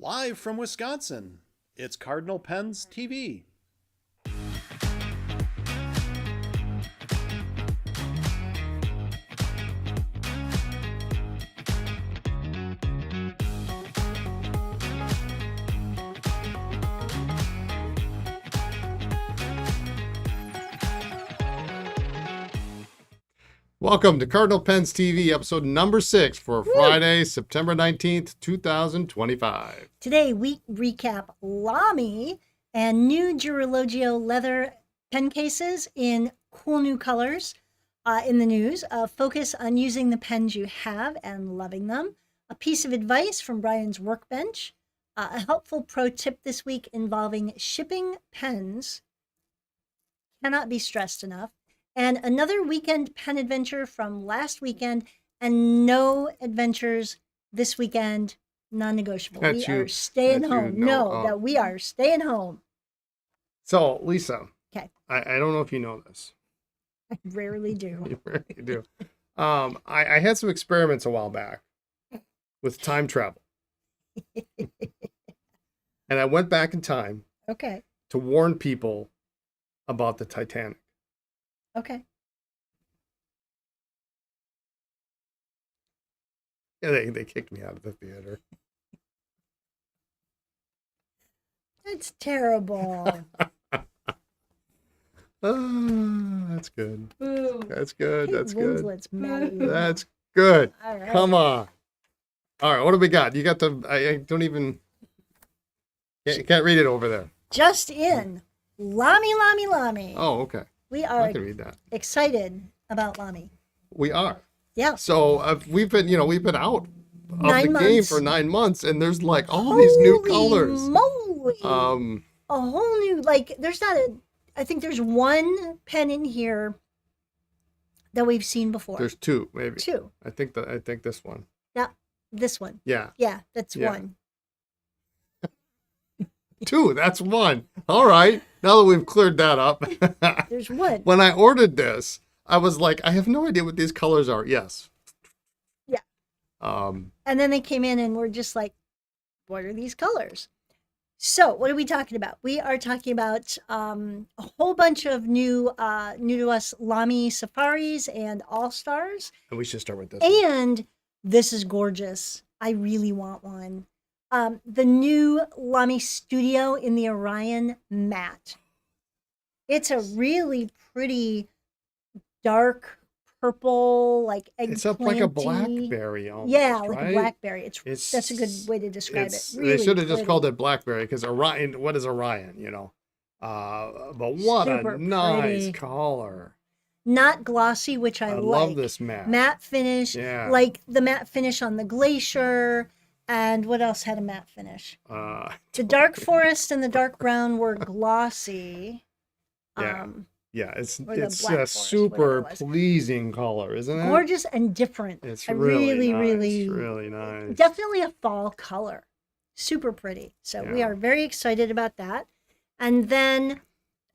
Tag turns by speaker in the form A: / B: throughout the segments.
A: Live from Wisconsin, it's Cardinal Pens TV.
B: Welcome to Cardinal Pens TV, episode number 6 for Friday, September 19th, 2025.
C: Today, we recap LAMY and new Durologio leather pen cases in cool new colors in the news. Focus on using the pens you have and loving them. A piece of advice from Brian's workbench. A helpful pro tip this week involving shipping pens. Cannot be stressed enough. And another weekend pen adventure from last weekend, and no adventures this weekend, non-negotiable. We are staying home. That we are staying home.
B: So, Lisa.
C: Okay.
B: I don't know if you know this.
C: I rarely do.
B: You rarely do. I had some experiments a while back with time travel. And I went back in time to warn people about the Titanic.
C: Okay.
B: Yeah, they kicked me out of the theater.
C: It's terrible.
B: That's good.
C: Ooh.
B: That's good. That's good.
C: Mad at you.
B: That's good.
C: All right.
B: Come on. All right, what do we got? You got the, I don't even, can't read it over there.
C: Just in, LAMY LAMY LAMY.
B: Oh, okay.
C: We
B: I
C: are
B: can read that.
C: excited about LAMY.
B: We are.
C: Yeah.
B: So we've been out of
C: 9
B: the game
C: months.
B: for 9 months, and there's like all these new colors.
C: Moly. A whole new, I think there's one pen in here that we've seen before.
B: There's 2, maybe.
C: 2.
B: I think this one.
C: Yeah, this one.
B: Yeah.
C: Yeah, that's one.
B: 2, that's 1. All right. Now that we've cleared that up.
C: There's 1.
B: When I ordered this, I was like, I have no idea what these colors are. Yes.
C: Yeah. And then they came in and we're just like, what are these colors? So what are we talking about? We are talking about a whole bunch of new to us LAMY Safaris and All-Stars.
B: And we should start with this.
C: And this is gorgeous. I really want one. The new LAMY Studio in the Orion matte. It's a really pretty dark purple, like eggplant.
B: It's up like a blackberry almost.
C: Yeah, like
B: right?
C: a blackberry. That's a good way to describe it. Really
B: they should have just called it blackberry because Orion. What is Orion? But what
C: Super
B: a nice
C: pretty.
B: color.
C: Not glossy, which I like.
B: Love this matte.
C: Matte finish, like the matte finish on the Glacier. And what else had a matte finish? The dark forest and the dark brown were glossy.
B: It's
C: black
B: a
C: forest,
B: super pleasing color, isn't it?
C: Gorgeous and different.
B: It's
C: really
B: really nice.
C: Definitely a fall color. Super pretty. So we are very excited about that. And then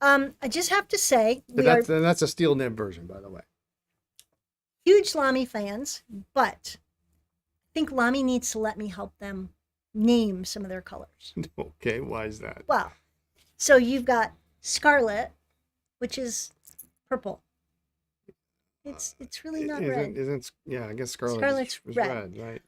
C: I just have to say,
B: that's a steel nib version, by the way.
C: Huge LAMY fans, but I think LAMY needs to let me help them name some of their colors.
B: Okay, why is that?
C: Well, so you've got Scarlet, which is purple. It's really not red.
B: I guess Scarlet's
C: is
B: red, right?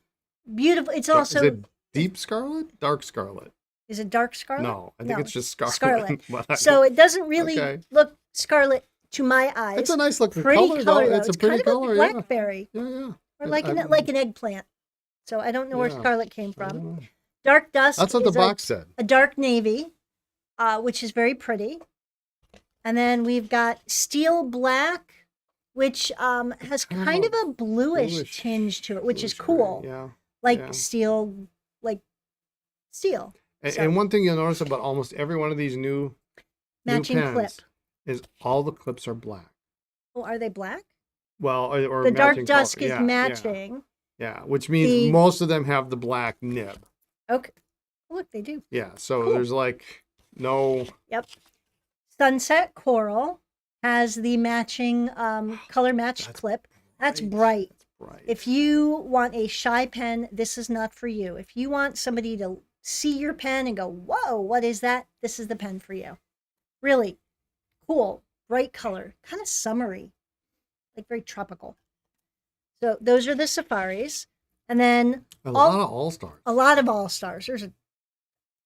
C: Beautiful. It's also...
B: Is it deep scarlet? Dark scarlet?
C: Is it dark scarlet?
B: No, I think it's just scarlet.
C: Scarlet. So it doesn't really look scarlet to my eyes.
B: It's a nice looking
C: pretty
B: color,
C: though.
B: It's a pretty
C: kind of
B: color,
C: like blackberry.
B: Yeah.
C: Or like an eggplant. So I don't know where Scarlet came from. Dark Dusk.
B: That's what the box said.
C: A dark navy, which is very pretty. And then we've got Steel Black, which has kind of a bluish tinge to it, which is cool. Steel, like steel.
B: And one thing you'll notice about almost every one of these new
C: matching
B: pens
C: clip
B: is all the clips are black.
C: Oh, are they black?
B: Well, or
C: the dark dusk
B: color.
C: is matching.
B: Yeah, which means most of them have the black nib.
C: Okay. Look, they do.
B: Yeah, so there's like no...
C: Yep. Sunset Coral has the matching color matched clip. That's bright.
B: Right.
C: If you want a shy pen, this is not for you. If you want somebody to see your pen and go, whoa, what is that? This is the pen for you. Really cool, bright color, kind of summery, like very tropical. So those are the Safaris. And then
B: A lot of All-Stars.
C: A lot of All-Stars. There's a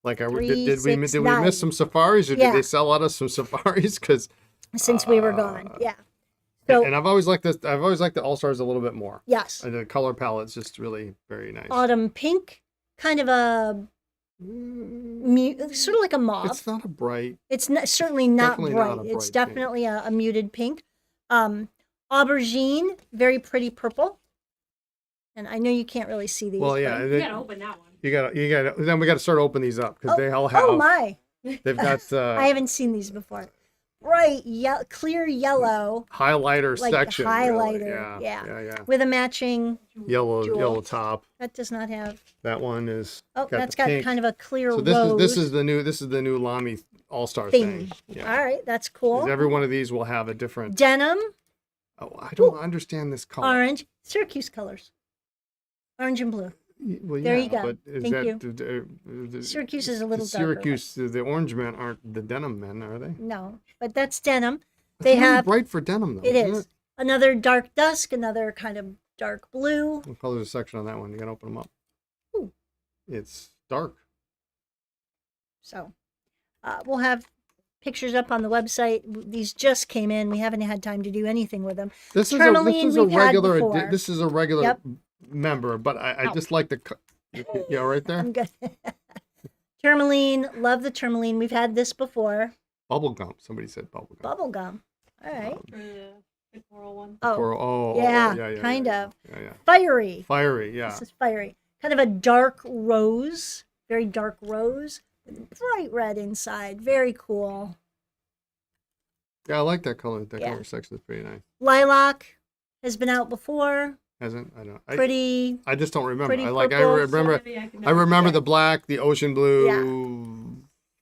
B: Like,
C: three,
B: did we
C: six, nine.
B: miss some Safaris, or
C: Yeah.
B: did they sell out of some Safaris? Because
C: since we were gone. Yeah. So
B: and I've always liked this. I've always liked the All-Stars a little bit more.
C: yes.
B: And the color palette's just really very nice.
C: Autumn pink, kind of a sort of like a mauve.
B: It's not a bright.
C: It's certainly not
B: Definitely
C: bright.
B: not a
C: It's
B: bright
C: definitely a muted pink. Aubergine, very pretty purple. And I know you can't really see these.
B: Well,
C: but-
B: yeah.
D: You gotta open that one.
B: You gotta. Then we gotta start opening these up because they all have.
C: Oh my!
B: They've got
C: I haven't seen these before. Bright, clear yellow,
B: highlighter
C: like
B: section.
C: highlighter.
B: Really.
C: Yeah.
B: Yeah.
C: With a matching.
B: Yellow
C: Jewel.
B: top.
C: That does not have.
B: That one is.
C: Oh, that's
B: the
C: got
B: pink.
C: kind of a clear
B: So
C: rose
B: this is the new Lamy All-Star
C: thing.
B: thing. Yeah.
C: All right, that's
B: 'Cause
C: cool.
B: every one of these will have a different.
C: Denim,
B: Oh, I don't understand this color.
C: orange, Syracuse colors, orange and blue.
B: Well,
C: There
B: yeah,
C: you go.
B: But is
C: Thank
B: that
C: Syracuse is a little
B: the
C: darker.
B: Syracuse? The orange men aren't the denim men, are they?
C: No, but that's denim.
B: It's
C: They
B: really
C: have.
B: bright for denim though.
C: It
B: isn't
C: is another dark dusk, another kind of dark blue.
B: What color's the section on that one? You gotta open them up.
C: Ooh.
B: It's dark.
C: So, we'll have pictures up on the website. These just came in. We haven't had time to do anything with them.
B: This is
C: Tourmaline
B: a
C: we've had
B: regular.
C: before.
B: This is a regular
C: Yep.
B: member, but I just like the. Yeah, right there.
C: I'm good. Tourmaline, love the tourmaline. We've had this before.
B: Bubble gum. Somebody said bubble gum.
C: Bubble gum. All right.
D: The coral one.
C: Oh,
B: Oh,
C: yeah, kind
B: yeah,
C: of.
B: Yeah.
C: Fiery.
B: Fiery, yeah.
C: This is fiery. Kind of a dark rose, very dark rose, with bright red inside. Very cool.
B: Yeah, I like that color. That
C: Yeah.
B: color section is pretty nice.
C: Lilac has been out before.
B: Hasn't? I don't.
C: Pretty.
B: I just don't remember.
C: pretty
B: I
C: purple.
B: remember.
D: Maybe can
B: I remember
C: Yeah.
B: the black, the ocean blue,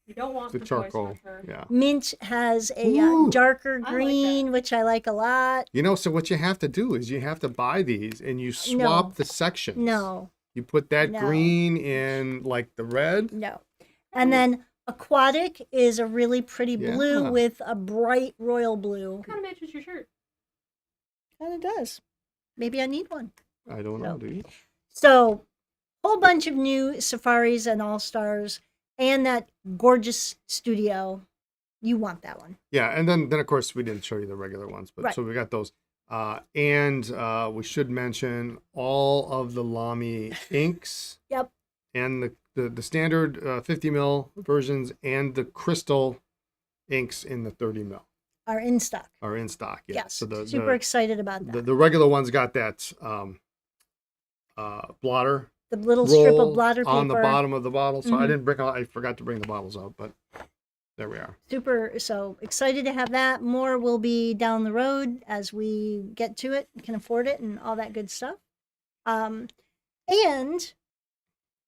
D: You don't want
B: the
D: the
B: charcoal.
D: charcoal.
B: Yeah.
C: Mint has a
B: Ooh.
C: darker
D: I like
C: green,
D: that.
C: which I like a lot.
B: You know, so what you have to do is you have to buy these and you swap the sections.
C: No,
B: You put that
C: No.
B: green in like the red.
C: no. And then aquatic is a really pretty blue
B: Yeah.
C: with a bright royal blue.
D: Kind of matches your shirt.
C: Kind of does. Maybe I need one.
B: I don't know,
C: No.
B: do you?
C: So, whole bunch of new Safaris and All Stars, and that gorgeous studio. You want that one?
B: Yeah, and then of course we didn't show you the regular ones, but
C: Right.
B: so we got those. And we should mention all of the Lamy inks.
C: Yep.
B: And the standard 50 mil versions and the crystal inks in the 30 mil
C: Are in stock.
B: are in stock. Yeah.
C: Yes.
B: So
C: Super excited about that.
B: the regular ones got that blotter
C: The little strip
B: roll
C: of blotter paper.
B: on the bottom of the bottle. So
C: Mhm.
B: I forgot to bring the bottles out, but there we are.
C: Super. So excited to have that. More will be down the road as we get to it, can afford it, and all that good stuff. And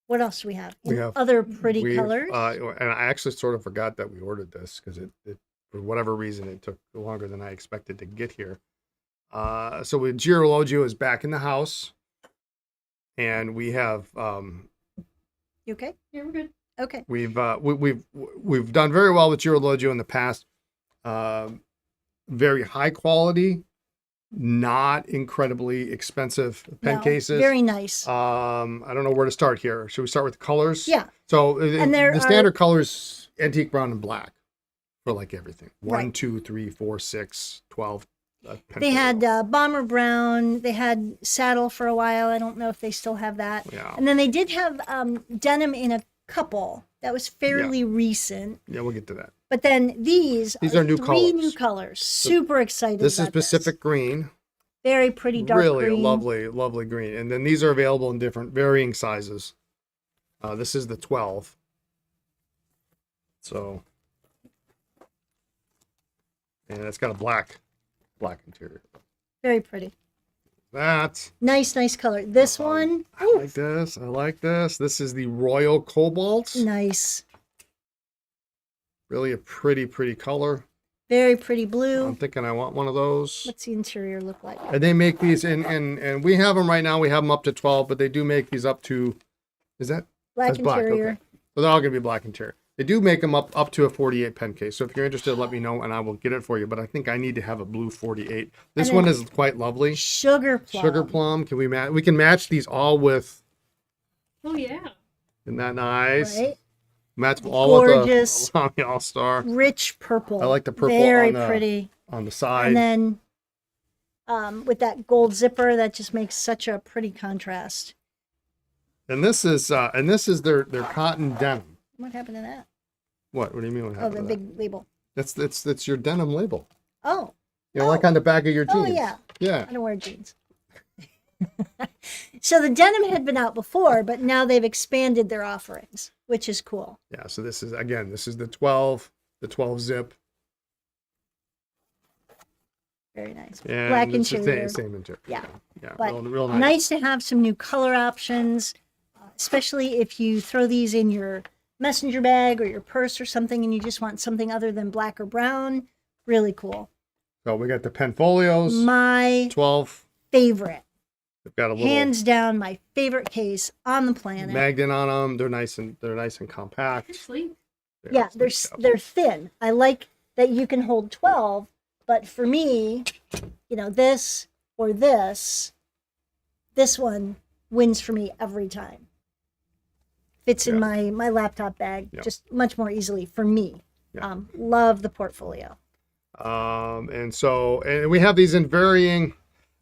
C: what else do we have?
B: We
C: In
B: have-
C: other pretty
B: We,
C: colors.
B: and I actually sort of forgot that we ordered this because it for whatever reason it took longer than I expected to get here. So with Girologio is back in the house, and we have
C: You okay?
D: Yeah, we're good.
C: Okay.
B: we've done very well with Girologio in the past. Very high quality, not incredibly expensive pen
C: No,
B: cases.
C: Very nice.
B: I don't know where to start here. Should we start with the colors?
C: Yeah.
B: So
C: And there
B: the
C: are-
B: standard colors, antique brown and black for like everything. 1,
C: Right.
B: 2, 3, 4, 6, 12.
C: They had bomber brown. They had saddle for a while. I don't know if they still have that.
B: Yeah.
C: And then they did have denim in a couple. That was fairly recent.
B: Yeah, we'll get to that.
C: But then these
B: are new
C: three
B: colors.
C: new colors. Super excited.
B: This is
C: about
B: Pacific green.
C: Very pretty dark
B: Really
C: green.
B: lovely green. And then these are available in different varying sizes. This is the 12. So, and it's got a black interior.
C: Very pretty.
B: That's
C: Nice color. This one,
B: I like this. I like this. This is the Royal Cobalt.
C: nice.
B: Really a pretty color.
C: Very pretty blue.
B: I'm thinking I want one of those.
C: What's the interior look like?
B: And they make these and we have them right now. We have them up to 12, but they do make these up to, is that?
C: Black
B: That's black,
C: interior.
B: okay. So they're all going to be black interior. They do make them up to a 48 pen case. So if you're interested, let me know and I will get it for you. But I think I need to have a blue 48. This
C: And
B: one
C: then
B: is quite lovely.
C: Sugar plum.
B: Sugar plum. Can we match? We can match these all with.
D: Oh yeah.
B: Isn't that nice?
C: Right?
B: Match all
C: Gorgeous.
B: with the Lamy All-Star
C: Rich purple.
B: I like the purple
C: Very
B: on the-
C: pretty.
B: on the side.
C: And then with that gold zipper, that just makes such a pretty contrast.
B: And this is their cotton denim.
C: What happened to that?
B: What? What do you mean? What
C: Oh,
B: happened
C: the
B: to that?
C: big label.
B: That's your denim label.
C: Oh,
B: You know, like on the back of your jeans.
C: oh yeah.
B: Yeah.
C: I don't wear jeans. So the denim had been out before, but now they've expanded their offerings, which is cool.
B: Yeah. So this is the 12 zip.
C: Very nice.
B: And
C: Black
B: it's the
C: interior.
B: same interior.
C: Yeah.
B: Yeah.
C: But
B: Real nice.
C: nice to have some new color options, especially if you throw these in your messenger bag or your purse or something and you just want something other than black or brown. Really cool.
B: So we got the pen folios.
C: My
B: 12.
C: favorite.
B: They've got a little
C: Hands down, my favorite case on the planet.
B: magnet on them. They're nice and
D: They're
B: compact.
D: sleek.
C: Yeah, they're thin. I like that you can hold 12, but for me, you know, this or this one wins for me every time. Fits in my laptop bag just much more easily for me.
B: Yeah.
C: Love the portfolio.
B: And we have these in varying.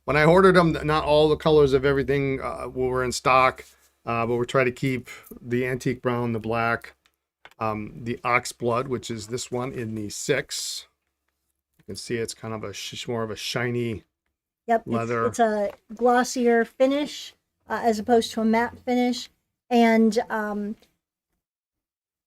B: When I ordered them, not all the colors of everything were in stock, but we're trying to keep the antique brown, the black, the ox blood, which is this one in the 6. You can see it's kind of more of a shiny.
C: Yep,
B: leather.
C: It's a glossier finish as opposed to a matte finish, and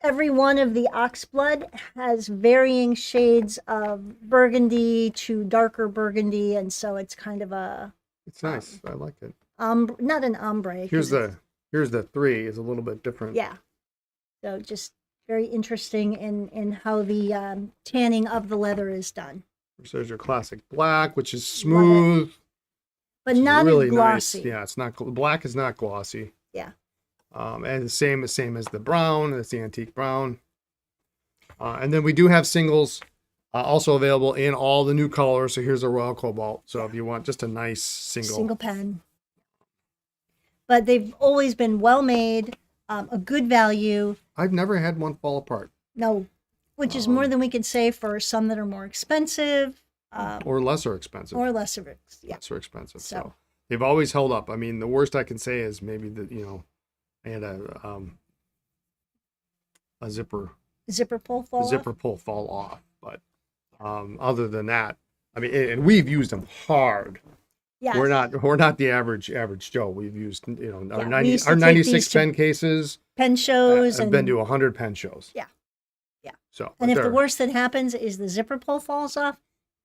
C: every one of the oxblood has varying shades of burgundy to darker burgundy, and so it's kind of a.
B: It's nice. I like it.
C: Not an ombre.
B: Here's
C: 'cause
B: the 3 is a little bit different.
C: yeah. So just very interesting in how the tanning of the leather is done,
B: So there's your classic black, which is smooth.
C: but
B: It's
C: not
B: really
C: as glossy.
B: nice. Yeah, it's not black is not glossy.
C: Yeah.
B: And the same as the brown. That's the antique brown. And then we do have singles also available in all the new colors. So here's a royal cobalt. So if you want just a nice single
C: pen. But they've always been well made, a good value.
B: I've never had one fall apart.
C: No, which is more than we could say for some that are more expensive
B: Or lesser expensive.
C: or less of it. Yeah.
B: Lesser expensive.
C: So.
B: So they've always held up. I mean, the worst I can say is maybe I had a zipper
C: Zipper pull fall.
B: zipper pull fall off. But other than that, I mean, and we've used them hard.
C: Yeah.
B: We're not the average Joe. We've used our
C: Yeah, we used to
B: our
C: take
B: 96
C: these to
B: pen cases.
C: pen shows
B: I've
C: and
B: been to 100 pen shows.
C: Yeah. Yeah.
B: So
C: and if the
B: they're-
C: worst that happens is the zipper pull falls off,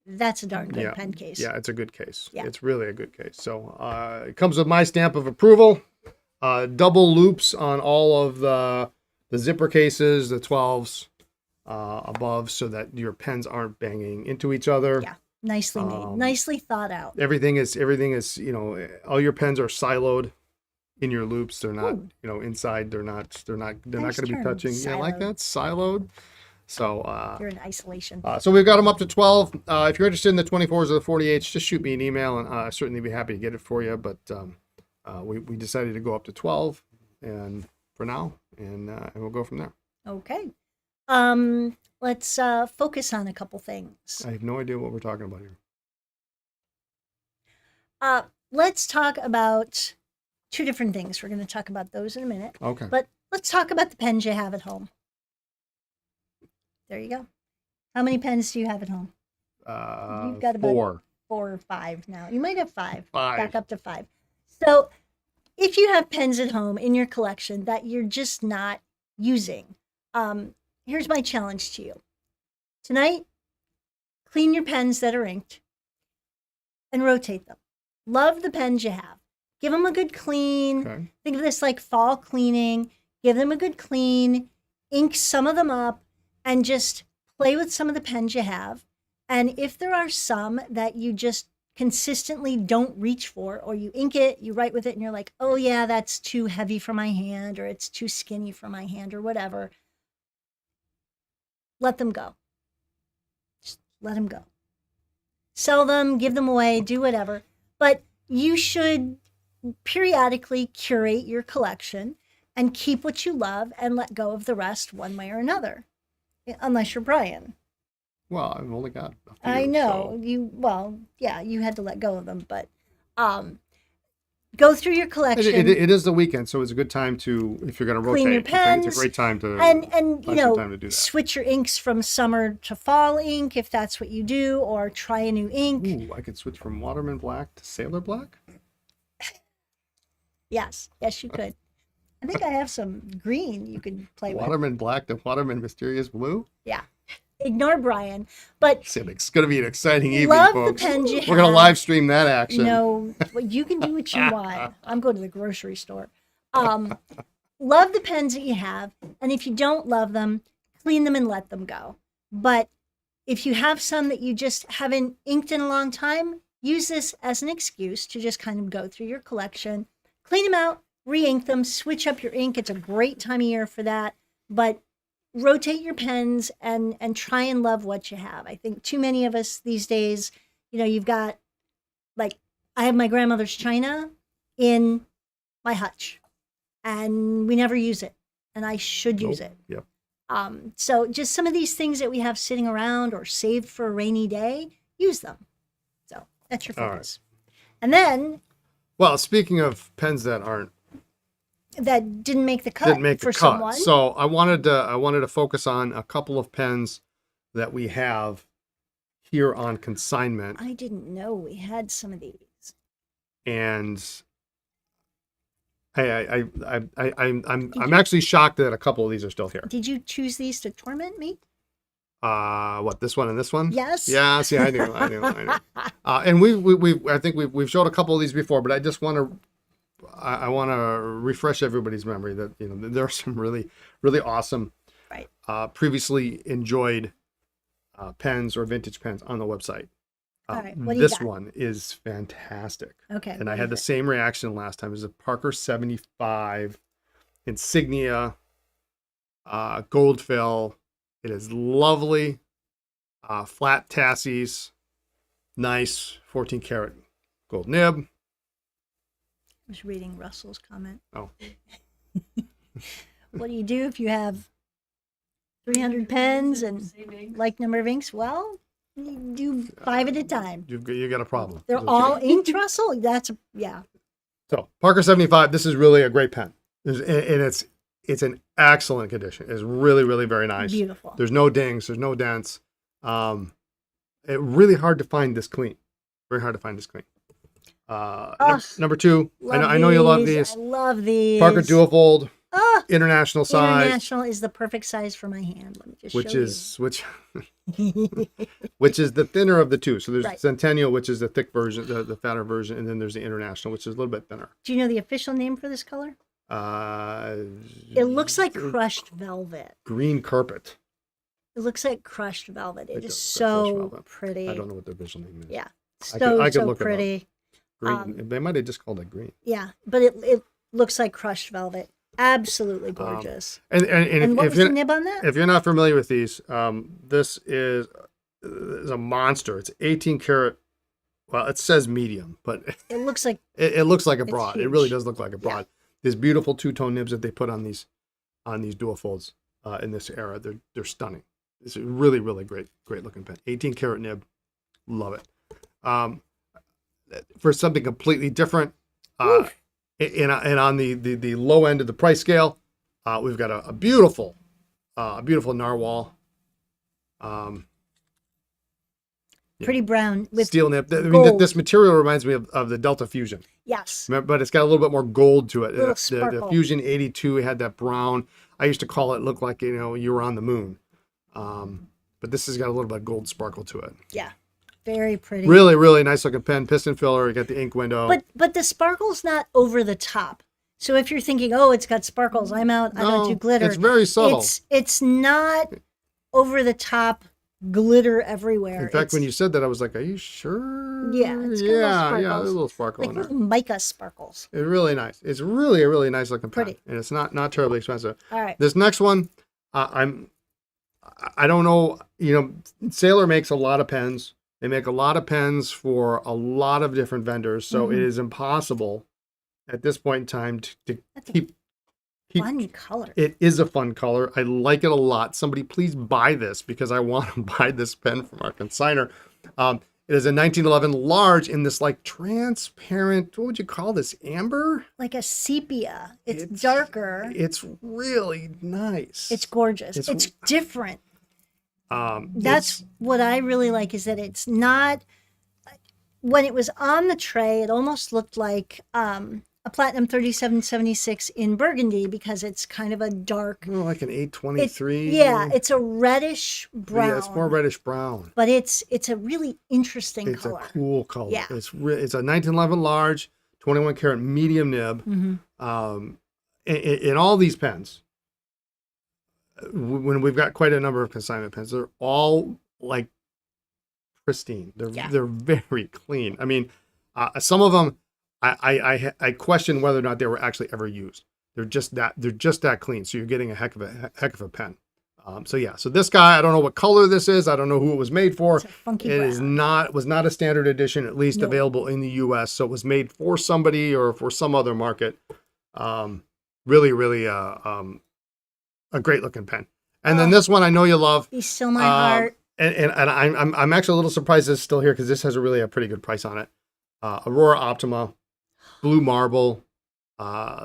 C: that's a darn good
B: Yeah.
C: pen case.
B: Yeah, it's a good case.
C: Yeah.
B: It's really a good case. So it comes with my stamp of approval. Double loops on all of the zipper cases, the 12s above, so that your pens aren't banging into each other.
C: Yeah. Nicely made. Nicely thought out.
B: Everything is all your pens are siloed in your loops. They're not inside. They're not going
C: Nice
B: to be
C: term,
B: touching. Yeah, I like
C: siloed.
B: that, siloed. So
C: You're in isolation.
B: so we've got them up to 12. If you're interested in the 24s or the 48s, just shoot me an email, and I'll certainly be happy to get it for you. But we decided to go up to 12, and for now, and we'll go from there.
C: Okay. Let's focus on a couple things.
B: I have no idea what we're talking about here.
C: Let's talk about two different things. We're going to talk about those in a minute.
B: Okay.
C: But let's talk about the pens you have at home. There you go. How many pens do you have at home? You've got about
B: 4.
C: 4 or 5 now. You might have 5.
B: 5.
C: Back up to 5. So if you have pens at home in your collection that you're just not using, here's my challenge to you. Tonight, clean your pens that are inked and rotate them. Love the pens you have. Give them a good clean.
B: Okay.
C: Think of this like fall cleaning. Give them a good clean. Ink some of them up and just play with some of the pens you have. And if there are some that you just consistently don't reach for, or you ink it, you write with it, and you're like, oh yeah, that's too heavy for my hand, or it's too skinny for my hand, or whatever, let them go. Just let them go. Sell them, give them away, do whatever. But you should periodically curate your collection and keep what you love and let go of the rest one way or another. Unless you're Brian.
B: Well, I've only got a few.
C: I know.
B: So.
C: You had to let go of them, but go through your collection.
B: It is the weekend, so it's a good time to, if you're going to rotate.
C: Clean your
B: I think it's
C: pens,
B: a great time to
C: and
B: find some time to do that.
C: switch your inks from summer to fall ink if that's what you do, or try a new ink.
B: Ooh, I could switch from Waterman Black to Sailor Black.
C: Yes, you could. I think I have some green you could play with.
B: Waterman Black to Waterman Mysterious Blue.
C: Yeah. Ignore Brian, but
B: It's going to be an exciting evening,
C: love
B: folks.
C: the pens you
B: We're going to
C: have.
B: live stream that action.
C: No, well, you can do what you want. I'm going to the grocery store. Love the pens that you have, and if you don't love them, clean them and let them go. But if you have some that you just haven't inked in a long time, use this as an excuse to just kind of go through your collection, clean them out, re-ink them, switch up your ink. It's a great time of year for that. But rotate your pens and try and love what you have. I think too many of us these days, you've got, like, I have my grandmother's china in my hutch, and we never use it, and I should use it.
B: Yep.
C: So just some of these things that we have sitting around or saved for a rainy day, use them. So that's your
B: All
C: focus. And then,
B: well, speaking of pens that
C: didn't make the cut
B: didn't make
C: for
B: the cut,
C: someone.
B: so I wanted to focus on a couple of pens that we have here on consignment,
C: I didn't know we had some of these.
B: and I'm actually shocked that a couple of these are still here.
C: Did you choose these to torment me?
B: What, this one and this one?
C: Yes.
B: Yeah. See, I knew. And I think we've showed a couple of these before, but I just want to. I want to refresh everybody's memory that there are some really, really awesome,
C: Right.
B: Previously enjoyed pens or vintage pens on the website.
C: All right, what do you
B: This
C: got?
B: one is fantastic.
C: Okay.
B: And I had the same reaction last time. It was a Parker 75 Insignia gold fill. It is lovely, flat tassies, nice 14 karat gold nib.
C: I was reading Russell's comment.
B: Oh.
C: What do you do if you have 300 pens and
D: Saving.
C: like number of inks? Well, you do 5 at a time.
B: You got a problem.
C: They're all inked, Russell? Yeah.
B: So Parker 75, this is really a great pen. And it's an excellent condition. It's really, really very nice.
C: Beautiful.
B: There's no dings, there's no dents. It really hard to find this clean. Very hard to find this clean. Number 2, I know you love these.
C: I love these.
B: Parker Dual Fold,
C: Ah,
B: international size,
C: international is the perfect size for my hand. Let me just show
B: which is the thinner of the two. So there's
C: Right.
B: Centennial, which is the thick version, the fatter version, and then there's the international, which is a little bit thinner.
C: Do you know the official name for this color? It looks like crushed velvet.
B: Green carpet.
C: It looks like crushed velvet. It
B: It
C: is
B: does,
C: so
B: crushed velvet.
C: pretty.
B: I don't know what the official name is.
C: Yeah.
B: I
C: So,
B: could
C: so
B: look it up.
C: pretty.
B: Green. They might have just called it green.
C: Yeah, but it looks like crushed velvet. Absolutely gorgeous.
B: And
C: And what
B: if
C: was
B: you're
C: the nib on that?
B: if you're not familiar with these, this is a monster. It's 18 karat. Well, it says medium, but
C: It looks like
B: it looks like a
C: It's
B: broad. It really
C: huge.
B: does look like a broad. These beautiful two-tone nibs that they put on these dual folds in this era. They're stunning. It's a really, really great looking pen. 18 karat nib. Love it. For something completely different, and on the low end of the price scale, we've got a beautiful narwhal.
C: pretty brown with
B: Steel nib. I mean,
C: gold.
B: this material reminds me of the Delta Fusion.
C: yes.
B: But it's got a little bit more gold to it.
C: Little
B: The
C: sparkle.
B: Fusion 82 had that brown. I used to call it look like you were on the moon. But this has got a little bit of gold sparkle to it.
C: Yeah. Very pretty.
B: Really, really nice looking pen. Piston filler. You got the ink window.
C: But the sparkle's not over the top. So if you're thinking, oh, it's got sparkles, I'm out, I don't do glitter.
B: It's very subtle.
C: It's not over the top glitter everywhere.
B: In fact, when you said that, I was like, "Are you sure?"
C: Yeah, it's got little
B: yeah,
C: sparkles.
B: there's a little sparkle
C: like
B: in there.
C: little mica sparkles.
B: It's really nice. It's really a really nice looking pen,
C: Pretty.
B: and it's not terribly expensive.
C: All right.
B: This next one, I don't know. You know, Sailor makes a lot of pens. They make a lot of pens for a lot of different vendors, so it is impossible at this point in time to
C: That's
B: keep.
C: Fun color.
B: It is a fun color. I like it a lot. Somebody please buy this because I want to buy this pen from our consignor. It is a 1911 large in this like transparent, what would you call this? Amber?
C: Like a sepia. It's darker.
B: It's really nice.
C: It's gorgeous. It's different. That's what I really like is that it's not, when it was on the tray, it almost looked like a Platinum 3776 in burgundy because it's kind of a dark.
B: Oh, like an 823.
C: Yeah, it's a reddish brown.
B: Yeah, it's more reddish brown.
C: But it's a really interesting color.
B: It's a cool color.
C: Yeah.
B: It's a 1911 large, 21 karat medium nib. In all these pens, when we've got quite a number of consignment pens, they're all like pristine. They're very clean. I mean, some of them I question whether or not they were actually ever used. They're just that clean. So you're getting a heck of a pen. So this guy, I don't know what color this is. I don't know who it was made for.
C: It's a funky
B: It
C: brown.
B: was not a standard edition, at least available in the US. So it was made for somebody or for some other market. Really a great looking pen. And then this one I know you love.
C: Be Still My Heart.
B: And I'm actually a little surprised it's still here because this has a pretty good price on it. Aurora Optima, blue marble,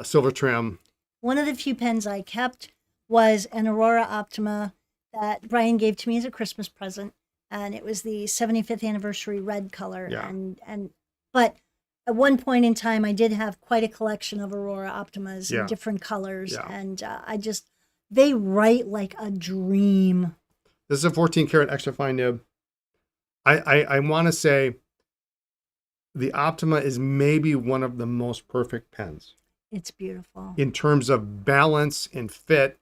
B: silver trim.
C: One of the few pens I kept was an Aurora Optima that Brian gave to me as a Christmas present, and it was the 75th anniversary red color.
B: Yeah.
C: But at one point in time, I did have quite a collection of Aurora Optimas
B: Yeah.
C: in different colors,
B: Yeah.
C: and they write like a dream.
B: This is a 14 karat extra fine nib. I want to say the Optima is maybe one of the most perfect pens
C: It's beautiful.
B: in terms of balance and fit.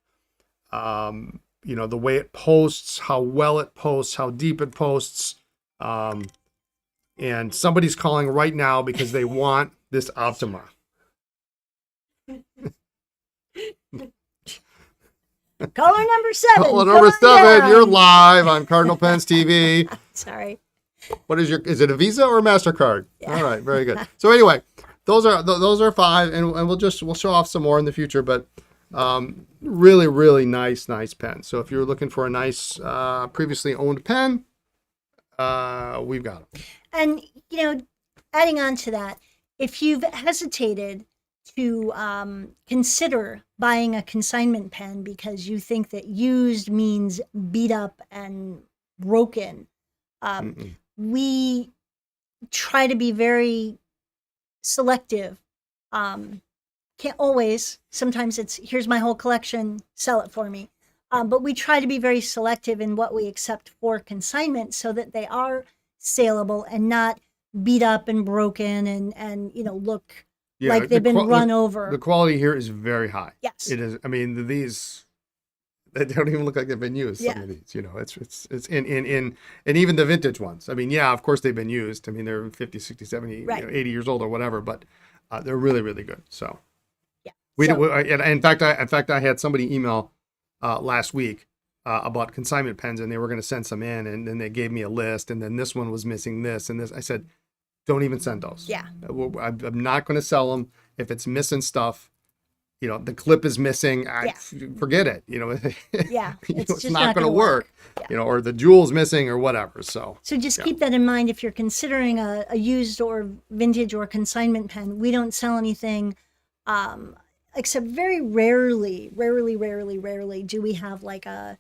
B: You know, the way it posts, how well it posts, how deep it posts. And somebody's calling right now because they want this Optima.
C: Caller number 7.
B: Caller number
C: come on
B: 7,
C: down.
B: you're live on Cardinal Pens is
C: Sorry.
B: it a Visa or a MasterCard? Yeah. All right, very good. So anyway, those are 5, and we'll show off some more in the future, but really nice pen. So if you're looking for a nice previously owned pen, we've got them.
C: And, adding on to that, if you've hesitated to consider buying a consignment pen because you think that used means beat up and broken, we try to be very selective. Can't always. Sometimes it's, here's my whole collection, sell it for me. But we try to be very selective in what we accept for consignment so that they are saleable and not beat up and broken and look like they've been run over.
B: The quality here is very high.
C: Yes.
B: It is. I mean, these, they don't even look like they've been used. Some of these, it's in and even the vintage ones. I mean, yeah, of course they've been used. I mean, they're 50, 60, 70,
C: Right.
B: 80 years old or whatever, but they're really good. So
C: Yeah.
B: in fact, I had somebody email last week about consignment pens, and they were going to send some in, and then they gave me a list, and then this one was missing this and this. I said, don't even send those.
C: Yeah.
B: I'm not going to sell them if it's missing stuff. The clip is missing. Forget it.
C: Yeah,
B: it's
C: just
B: not going to
C: gonna
B: work.
C: Yeah.
B: Or the jewel's missing or whatever. So
C: just keep that in mind if you're considering a used or vintage or consignment pen. We don't sell anything, except very rarely do we have like a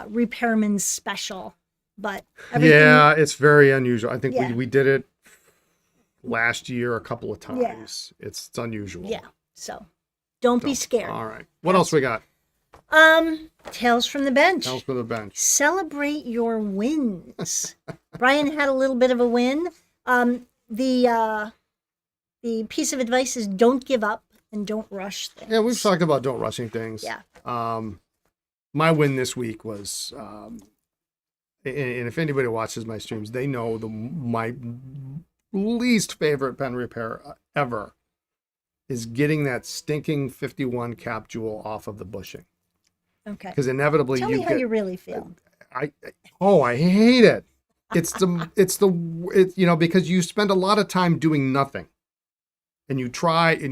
C: repairman's special. But everything,
B: yeah, it's very unusual. I think
C: Yeah.
B: we did it last year a couple of times.
C: Yeah.
B: It's unusual.
C: Yeah. So don't be scared.
B: All right. What else we got?
C: Tales from the bench.
B: Tales for the bench.
C: Celebrate your wins. Brian had a little bit of a win. The piece of advice is don't give up and don't rush things.
B: Yeah, we've talked about don't rushing things.
C: Yeah.
B: My win this week was and if anybody watches my streams, they know my least favorite pen repair ever is getting that stinking 51 cap jewel off of the bushing.
C: Okay.
B: Because inevitably
C: Tell
B: you
C: me how
B: get,
C: you really feel.
B: I hate it. It's because you spend a lot of time doing nothing. And you try and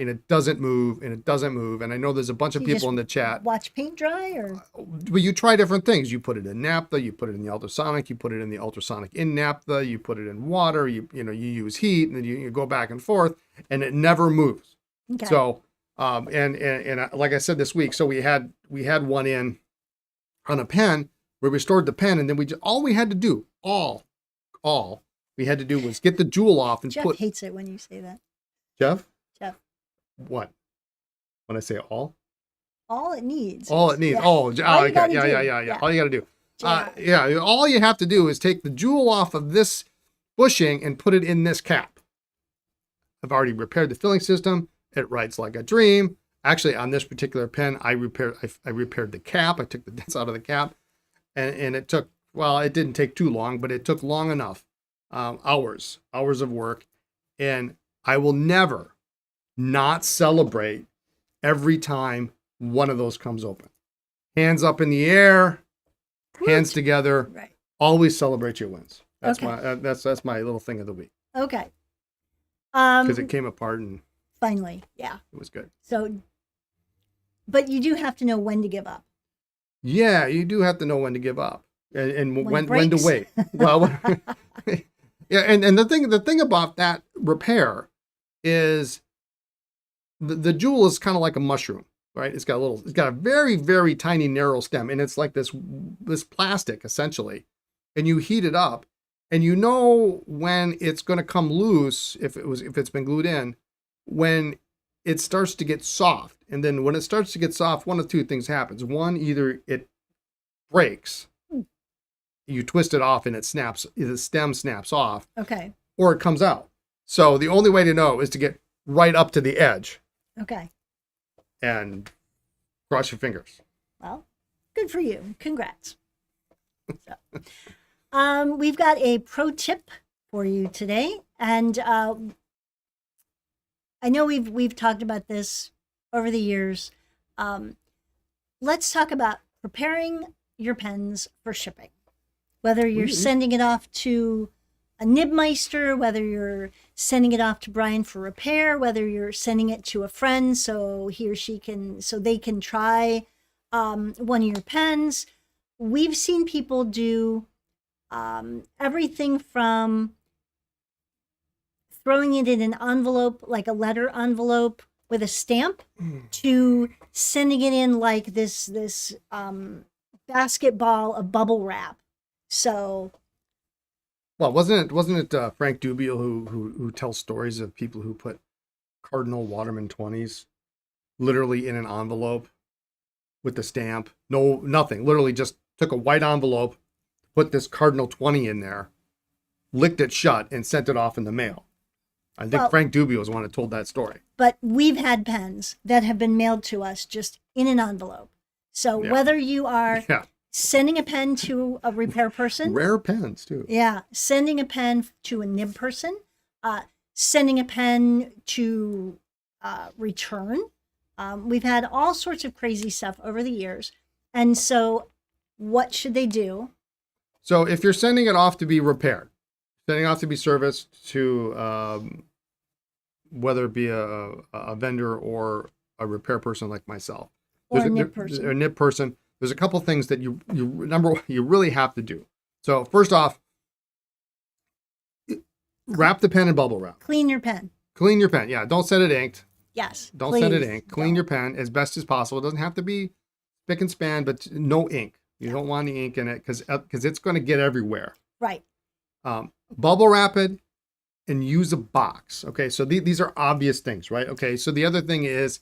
B: it doesn't move and it doesn't move. And I know there's a bunch of
C: You
B: people
C: just
B: in the chat.
C: Watch paint dry, or
B: But you try different things. You put it in naphtha, you put it in the ultrasonic, you put it in the ultrasonic in naphtha, you put it in water, you use heat, and then you go back and forth, and it never moves.
C: okay.
B: So, like I said this week, so we had one in on a pen where we stored the pen, and then all we had to do was get the jewel off and
C: Jeff hates it when you say that.
B: Jeff?
C: Jeff.
B: What? When I say all?
C: All it needs.
B: All it needs.
C: Yeah.
B: Oh,
C: All you
B: okay.
C: gotta do.
B: Yeah. All you got to do.
C: Yeah.
B: All you have to do is take the jewel off of this bushing and put it in this cap. I've already repaired the filling system. It writes like a dream. Actually, on this particular pen, I repaired the cap. I took the dents out of the cap, and it took, well, it didn't take too long, but it took long enough. Hours of work, and I will never not celebrate every time one of those comes open. Hands up in the air, hands together.
C: Right.
B: Always celebrate your wins. That's
C: Okay.
B: that's my little thing of the week,
C: Okay.
B: because it came apart and
C: Finally, yeah.
B: it was good.
C: So, but you do have to know when to give up.
B: Yeah, you do have to know when to give up and
C: When it
B: when to
C: breaks.
B: wait. Well, yeah, and the thing about that repair is the jewel is kind of like a mushroom, right? It's got a very, very tiny narrow stem, and it's like this plastic essentially, and you heat it up, and you know when it's going to come loose if it's been glued in, when it starts to get soft. And then when it starts to get soft, one of two things happens. One, either it breaks, you twist it off and the stem snaps off,
C: Okay.
B: or it comes out. So the only way to know is to get right up to the edge
C: Okay.
B: and cross your fingers.
C: Well, good for you. Congrats. So, we've got a pro tip for you today, and I know we've talked about this over the years. Let's talk about preparing your pens for shipping. Whether you're sending it off to a nibmeister, whether you're sending it off to Brian for repair, whether you're sending it to a friend so they can try one of your pens. We've seen people do everything from throwing it in an envelope, like a letter envelope with a stamp, to sending it in like this basketball of bubble wrap. So,
B: well, wasn't it Frank Dubio who tells stories of people who put Cardinal Waterman 20s literally in an envelope with the stamp? No, nothing. Literally just took a white envelope, put this Cardinal 20 in there, licked it shut, and sent it off in the mail. I think Frank Dubio is the one that told that story.
C: But we've had pens that have been mailed to us just in an envelope. So whether you are sending a pen to a repair person,
B: rare pens too.
C: Yeah, sending a pen to a nib person, sending a pen to return. We've had all sorts of crazy stuff over the years. And so what should they do?
B: So if you're sending it off to be repaired, sending off to be serviced to whether it be a vendor or a repair person like myself,
C: Or a nib person.
B: A nib person. There's a couple things that you really have to do. So first off, wrap the pen in bubble wrap.
C: Clean your pen.
B: Clean your pen. Yeah, don't send it inked.
C: Yes.
B: Don't send it
C: please
B: inked. Clean your pen as best as possible. It doesn't have to be spick and span, but no ink. You don't want any ink in it because it's going to get everywhere.
C: Right.
B: Bubble wrap it and use a box. Okay, so these are obvious things, right? Okay, so the other thing is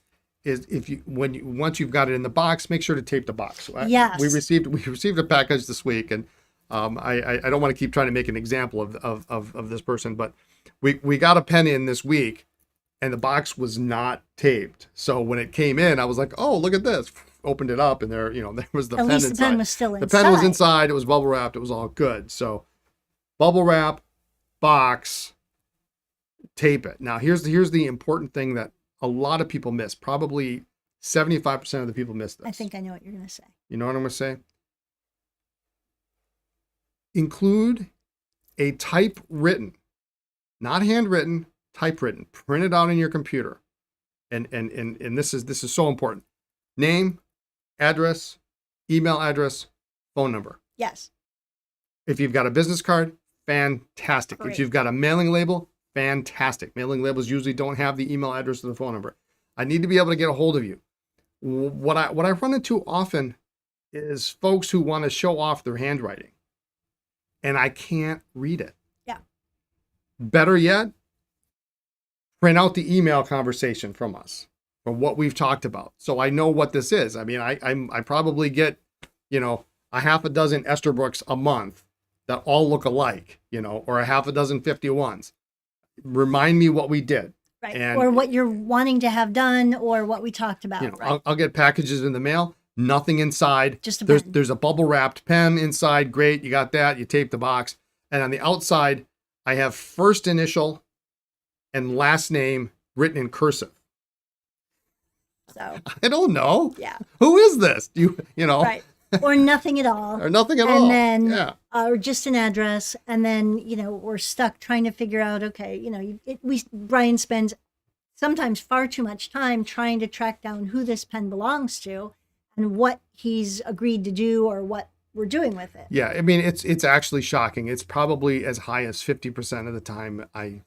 B: once you've got it in the box, make sure to tape the box.
C: Yes.
B: We received a package this week, and I don't want to keep trying to make an example of this person, but we got a pen in this week, and the box was not taped. So when it came in, I was like, oh, look at this. opened it up and there was the
C: At
B: pen
C: least the
B: inside.
C: pen was still
B: The
C: inside.
B: pen was inside. It was bubble wrapped. It was all good. So bubble wrap, box, tape it. Now here's the important thing that a lot of people miss. Probably 75% of the people miss this.
C: I think I know what you're going to say.
B: You know what I'm going to say? Include a typewritten, not handwritten, typewritten, printed out on your computer. And this is so important. Name, address, email address, phone number.
C: Yes.
B: If you've got a business card, fantastic.
C: Great.
B: If you've got a mailing label, fantastic. Mailing labels usually don't have the email address or the phone number. I need to be able to get a hold of you. What I run into often is folks who want to show off their handwriting, and I can't read it.
C: Yeah.
B: Better yet, print out the email conversation from us, from what we've talked about, so I know what this is. I mean, I probably get, a half a dozen Esterbrookes a month that all look alike, or a half a dozen 51s. Remind me what we did.
C: Right.
B: And,
C: or what you're wanting to have done or what we talked about. Right.
B: I'll get packages in the mail, nothing inside.
C: Just a
B: there's
C: pen.
B: there's a bubble wrapped pen inside. Great. You got that. You tape the box. And on the outside, I have first initial and last name written in cursive.
C: So
B: I don't know.
C: yeah.
B: Who is this? You know,
C: Right. Or nothing at all.
B: or nothing at
C: and
B: all.
C: then
B: Yeah.
C: or just an address, and then we're stuck trying to figure out, okay, Brian spends sometimes far too much time trying to track down who this pen belongs to and what he's agreed to do or what we're doing with it.
B: Yeah. I mean, it's actually shocking. It's probably as high as 50% of the time I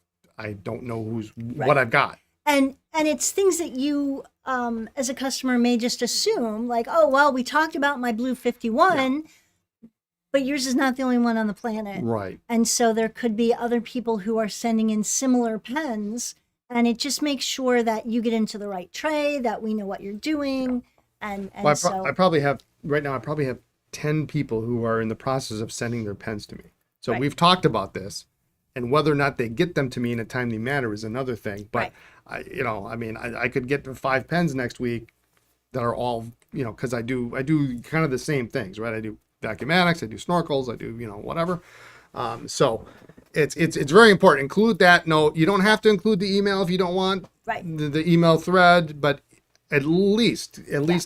B: don't know what I've got.
C: And it's things that you as a customer may just assume, like, oh well, we talked about my blue 51, but yours is not the only one on the planet.
B: Right.
C: And so there could be other people who are sending in similar pens, and it just makes sure that you get into the right tray, that we know what you're doing. And
B: Well,
C: so
B: I probably have 10 people who are in the process of sending their pens to me. So
C: Right.
B: we've talked about this, and whether or not they get them to me in a timely manner is another thing. But
C: Right.
B: I could get 5 pens next week that are all, because I do kind of the same things, right? I do vacuumatics, I do snorkels, I do, whatever. So it's very important. Include that note. You don't have to include the email if you don't want
C: Right.
B: the email thread, but at least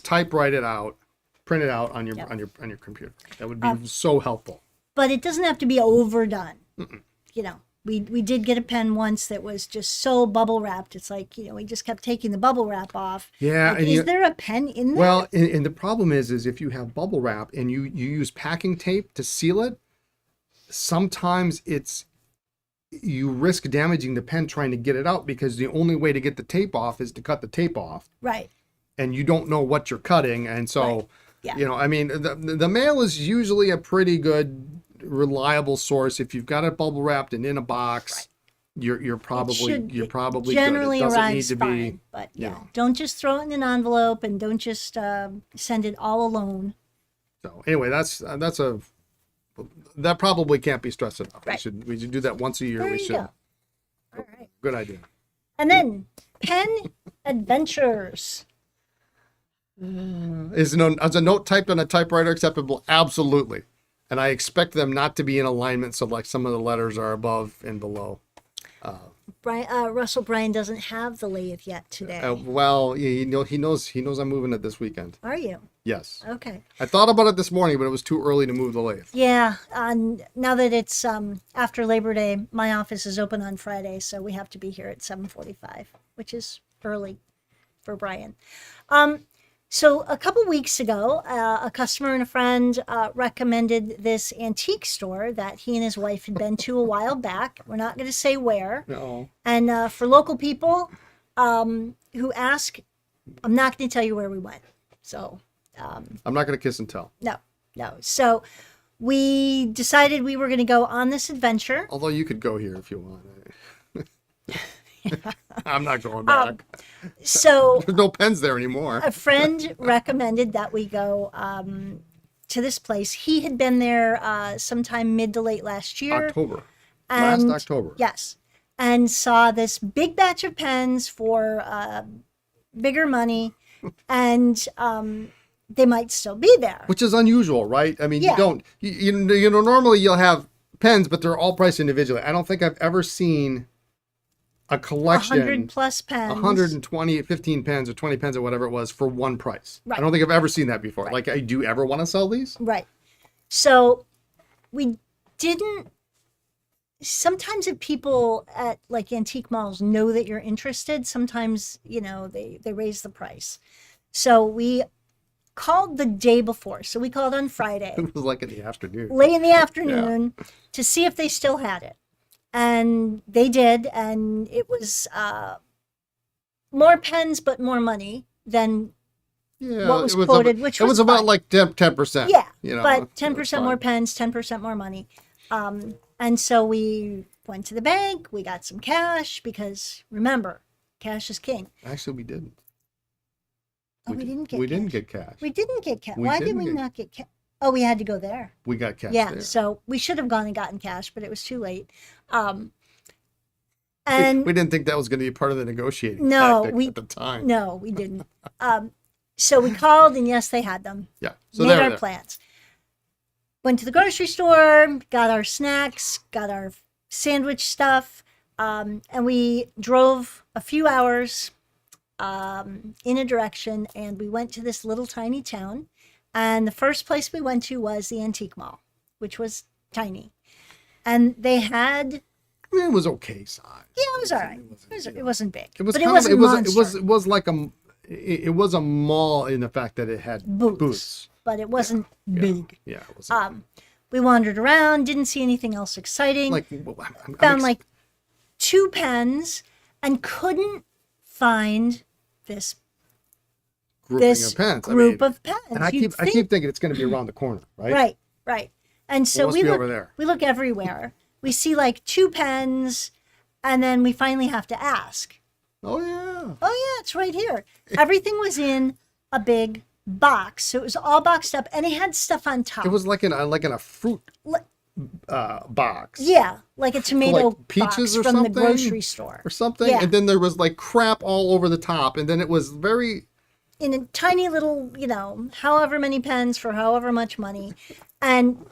B: typewrite it out, print it out on your
C: Yep.
B: on your computer. That would be so helpful.
C: But it doesn't have to be overdone. We did get a pen once that was just so bubble wrapped. It's like, we just kept taking the bubble wrap off.
B: Yeah,
C: Like,
B: and
C: is there a pen in there?
B: Well, and the problem is if you have bubble wrap and you use packing tape to seal it, sometimes you risk damaging the pen trying to get it out, because the only way to get the tape off is to cut the tape off,
C: Right.
B: and you don't know what you're cutting. And so,
C: Right. Yeah.
B: I mean, the mail is usually a pretty good, reliable source. If you've got it bubble wrapped and in a box, you're probably
C: generally
B: good. It doesn't
C: arrives
B: need to
C: fine.
B: be.
C: But
B: you
C: yeah,
B: know.
C: don't just throw it in an envelope, and don't just send it all alone.
B: So anyway, that probably can't be stressed enough.
C: Right.
B: We should do that once a year.
C: There
B: We
C: you
B: should.
C: go. All right.
B: Good idea.
C: And then pen adventures.
B: Is a note typed on a typewriter acceptable? Absolutely. And I expect them not to be in alignment, so like some of the letters are above and below.
C: Russell Bryan doesn't have the lathe yet today.
B: Well, he knows I'm moving it this weekend.
C: Are you?
B: Yes.
C: Okay.
B: I thought about it this morning, but it was too early to move the lathe.
C: Yeah. Now that it's after Labor Day, my office is open on Friday, so we have to be here at 7:45, which is early for Brian. So a couple weeks ago, a customer and a friend recommended this antique store that he and his wife had been to a while back. We're not going to say where.
B: No.
C: And for local people who ask, I'm not going to tell you where we went. So
B: I'm not going to kiss and tell.
C: no. So we decided we were going to go on this adventure.
B: Although you could go here if you want. I'm not going back.
C: So
B: There's no pens there anymore.
C: a friend recommended that we go to this place. He had been there sometime mid to late last year.
B: October.
C: And,
B: Last October.
C: Yes. And saw this big batch of pens for bigger money. And they might still be there.
B: Which is unusual, right? I mean,
C: Yeah.
B: you don't, you know, normally you'll have pens, but they're all priced individually. I don't think I've ever seen a collection,
C: 100 plus pens.
B: 120, 15 pens or 20 pens or whatever it was for one price.
C: Right.
B: I don't think I've ever seen that before.
C: Right.
B: Like, I do ever want to sell these?
C: Right. So we didn't. Sometimes if people at like antique malls know that you're interested, sometimes, you know, they raise the price. So we called the day before. So we called on Friday,
B: It was like in the afternoon.
C: late in the afternoon, to see if they still had it. And they did. And it was more pens, but more money than
B: Yeah,
C: what was
B: it was
C: quoted,
B: about,
C: which
B: it
C: was
B: was about
C: fine.
B: like 10%.
C: Yeah,
B: you know,
C: but
B: it
C: 10%
B: was
C: more
B: fine.
C: pens, 10% more money. And so we went to the bank, we got some cash because remember, cash is king.
B: Actually, we didn't.
C: Oh, we didn't get
B: We
C: cash.
B: didn't get cash.
C: We didn't get cash.
B: We
C: Why did
B: didn't
C: we
B: get-
C: not get cash? Oh, we had to go there.
B: We got cash
C: Yeah,
B: there.
C: so we should have gone and gotten cash, but it was too late.
B: We
C: And
B: didn't think that was going to be part of the negotiating
C: No,
B: tactic
C: we-
B: at the time.
C: no, we didn't. So we called, and yes, they had them.
B: Yeah. So
C: Made
B: they were
C: our
B: there.
C: plans. Went to the grocery store, got our snacks, got our sandwich stuff, and we drove a few hours in a direction, and we went to this little tiny town. And the first place we went to was the antique mall, which was tiny. And they had,
B: I mean, it was okay size.
C: yeah, it was all right.
B: wasn't,
C: It wasn't big,
B: It was
C: but
B: kind
C: it wasn't
B: of, it
C: monster.
B: was like it was a mall in the fact that it had booths.
C: But it wasn't big.
B: Yeah, it was
C: We wandered around, didn't see anything else exciting.
B: like
C: Found like 2 pens and couldn't find this
B: grouping
C: this
B: of pens.
C: group of pens.
B: and I
C: You'd
B: keep thinking it's going to be around the corner, right?
C: Right. And so
B: It must
C: we
B: be
C: look,
B: over there.
C: we look everywhere. We see like 2 pens, and then we finally have to ask.
B: Oh yeah.
C: Oh yeah, it's right here. Everything was in a big box, so it was all boxed up, and it had stuff on top.
B: It was like in a fruit box.
C: Yeah, like a tomato
B: like peaches
C: box
B: or
C: from
B: something?
C: the grocery store.
B: Or something,
C: Yeah.
B: and then there was like crap all over the top, and then it was very
C: In a tiny little, you know, however many pens for however much money. And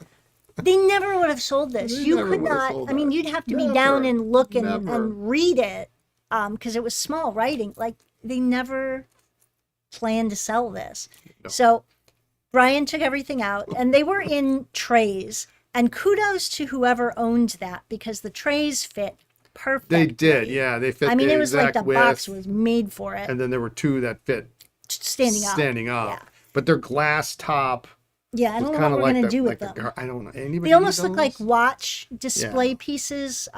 C: they never would have sold this.
B: They
C: You
B: never
C: could
B: would have
C: not,
B: sold
C: I mean,
B: that.
C: you'd have to be
B: Never.
C: down and look
B: Never.
C: and read it because it was small writing. Like, they never planned to sell this.
B: No.
C: So Brian took everything out, and they were in trays. And kudos to whoever owned that because the trays fit perfectly.
B: They did, yeah. They fit.
C: I mean,
B: the
C: it was like
B: exact
C: the box
B: width,
C: was made for it.
B: and then there were 2 that fit
C: Standing up.
B: up. But they're glass top.
C: Yeah, I
B: It's
C: don't know
B: kind
C: what
B: of
C: we're
B: like
C: going to
B: the,
C: do
B: like
C: with
B: the
C: them.
B: I don't know. Anybody
C: They
B: use
C: almost look like
B: those?
C: watch display
B: Yeah.
C: pieces.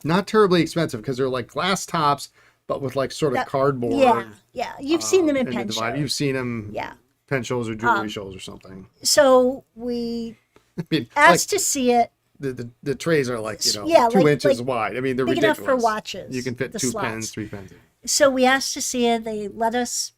B: Not terribly expensive because they're like glass tops, but with like sort of
C: That-
B: cardboard.
C: Yeah. You've seen them at
B: in the
C: pen
B: divide.
C: shows.
B: You've seen them.
C: Yeah.
B: Pen shows or jewelry shows or something.
C: So we
B: I mean,
C: asked to see it.
B: the trays are like, you know,
C: Yeah,
B: 2
C: like-
B: inches
C: like
B: wide. I mean, they're
C: big
B: ridiculous.
C: enough for watches,
B: You can fit
C: the
B: 2
C: slots.
B: pens, 3 pens.
C: So we asked to see it. They let us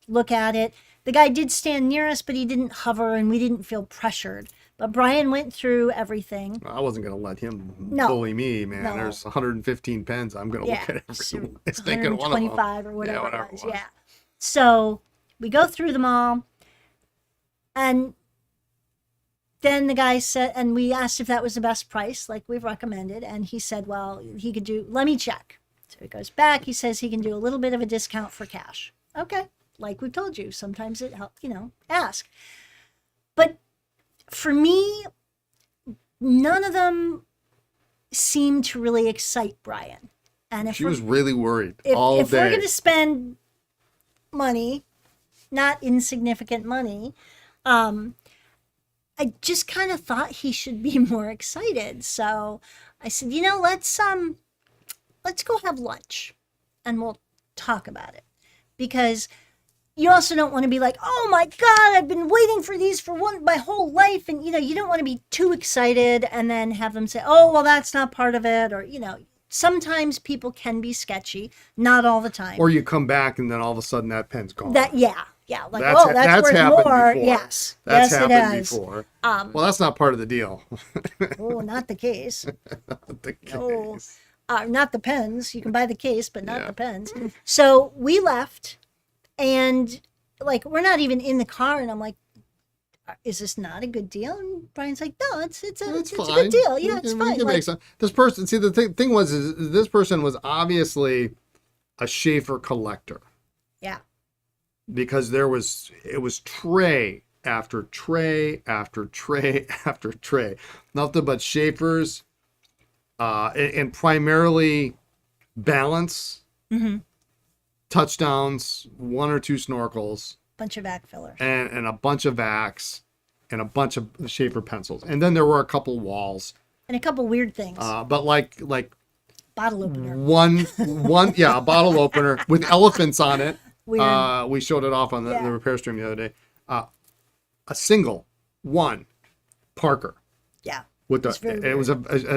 C: look at it. The guy did stand near us, but he didn't hover, and we didn't feel pressured. But Brian went through everything.
B: I wasn't going to let him
C: No.
B: bully me, man.
C: No.
B: There's 115 pens. I'm going to
C: Yeah,
B: look at every
C: so
B: single one of them.
C: 125 or whatever,
B: whatever
C: it was.
B: it was.
C: Yeah. So we go through them all, and then the guy said, and we asked if that was the best price, like we've recommended, and he said, well, he could do, let me check. So he goes back, he says he can do a little bit of a discount for cash. Okay, like we told you, sometimes it helps, you know, ask. But for me, none of them seemed to really excite Brian. And if
B: She
C: we're-
B: was really worried
C: if
B: all
C: we're
B: day.
C: going to spend money, not insignificant money, I just kind of thought he should be more excited. So I said, you know, let's go have lunch and we'll talk about it. Because you also don't want to be like, oh my God, I've been waiting for these for my whole life. And, you know, you don't want to be too excited and then have them say, oh, well, that's not part of it. Or, you know, sometimes people can be sketchy, not all the time.
B: Or you come back and then all of a sudden that pen's gone.
C: Yeah, like,
B: That's
C: oh, that's worth
B: happened
C: more.
B: before.
C: Yes,
B: That's
C: yes, it
B: happened
C: has.
B: before. Well, that's not part of the deal.
C: Oh, not the case.
B: The
C: No.
B: case.
C: Not the pens. You can buy the case, but not
B: Yeah.
C: the pens. So we left, and like, we're not even in the car, and I'm like, is this not a good deal? And Brian's like, no, it's a good deal. Yeah, it's fine. Like,
B: this person, see, the thing was, is this person was obviously a Schaefer collector,
C: yeah.
B: because it was tray after tray after tray after tray, nothing but Schaefers, and primarily balance, touchdowns, 1 or 2 snorkels,
C: Bunch of vac fillers.
B: and a bunch of vacs, and a bunch of Schaefer pencils, and then there were a couple walls,
C: And a couple weird things.
B: but like
C: Bottle opener.
B: one yeah, a bottle opener with elephants on it.
C: Weird.
B: We showed it off on the repair stream the other day. A single one Parker
C: Yeah.
B: with
C: It's very
B: it was a